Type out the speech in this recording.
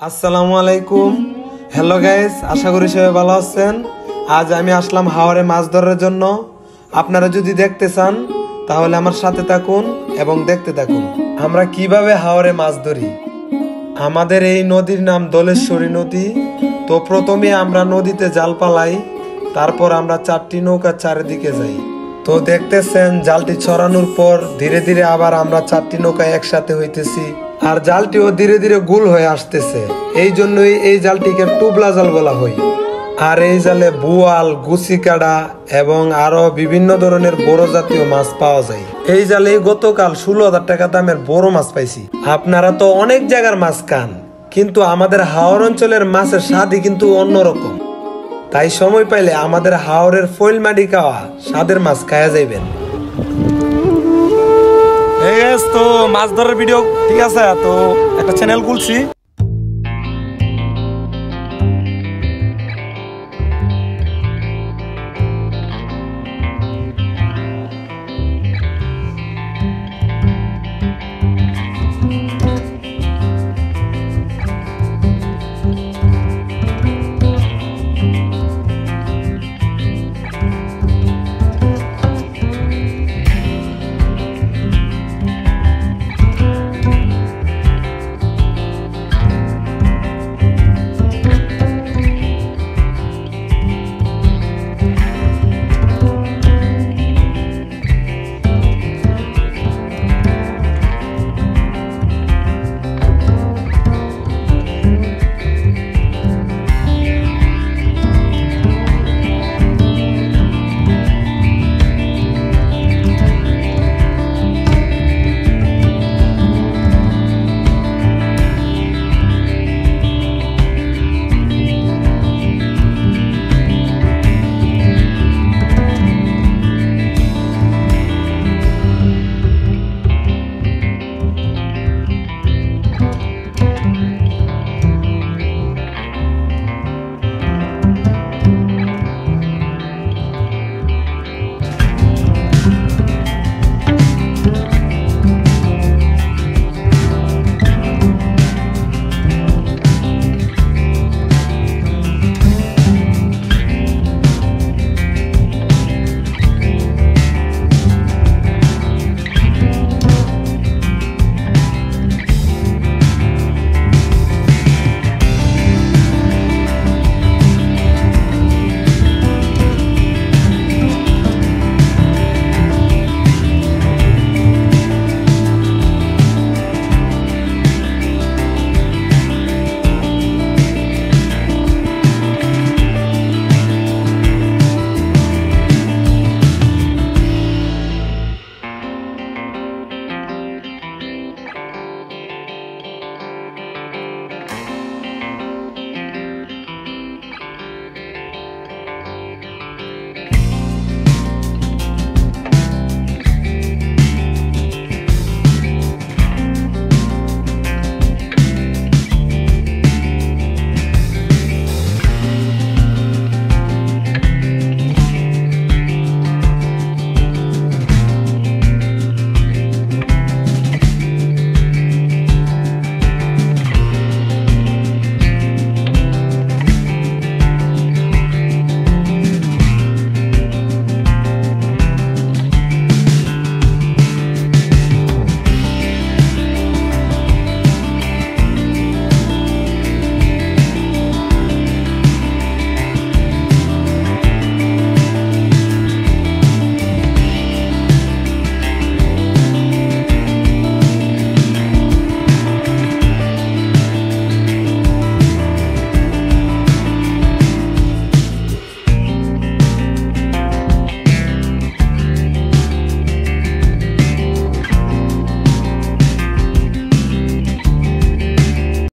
আসসালামু আলাইকুম। Hello guys, আশা করি সবাই ভালো আছেন। আজ আমি আসলাম হাওরে মাছ ধরার জন্য। আপনারা যদি দেখতে চান তাহলে আমার সাথে থাকুন এবং দেখতে থাকুন আমরা কিভাবে হাওরে মাছ ধরি। আমাদের এই নদীর নাম দোলেশ্বরী নদী। তো প্রথমে আমরা নদীতে জাল পালাই, তারপর আমরা 4টি নৌকার চারিদিকে যাই। তো দেখতেছেন জালটি ছড়ানোর পর ধীরে ধীরে আবার আমরা 4টি নৌকা একসাথে হইতেছি, আর জালটিও ধীরে ধীরে গোল হয়ে আসতেছে। এই জন্যই এই জালটিকে টুবলা জাল বলা হয়। আর এই জালে বোয়াল, গুছিকাড়া এবং আরো বিভিন্ন ধরনের বড় জাতীয় মাছ পাওয়া যায়। এই জালে গতকাল 16,000 টাকা দামের বড় মাছ পাইছি। আপনারা তো অনেক জায়গার মাছ খান, কিন্তু আমাদের হাওর অঞ্চলের মাছের স্বাদই কিন্তু অন্যরকম। তাই সময় পাইলে আমাদের হাওরের ফইল মাটি খাওয়া স্বাদের মাছ খায়া যাইবেন। তো মাছ ধরার ভিডিও ঠিক আছে, তো একটা চ্যানেল খুলছি।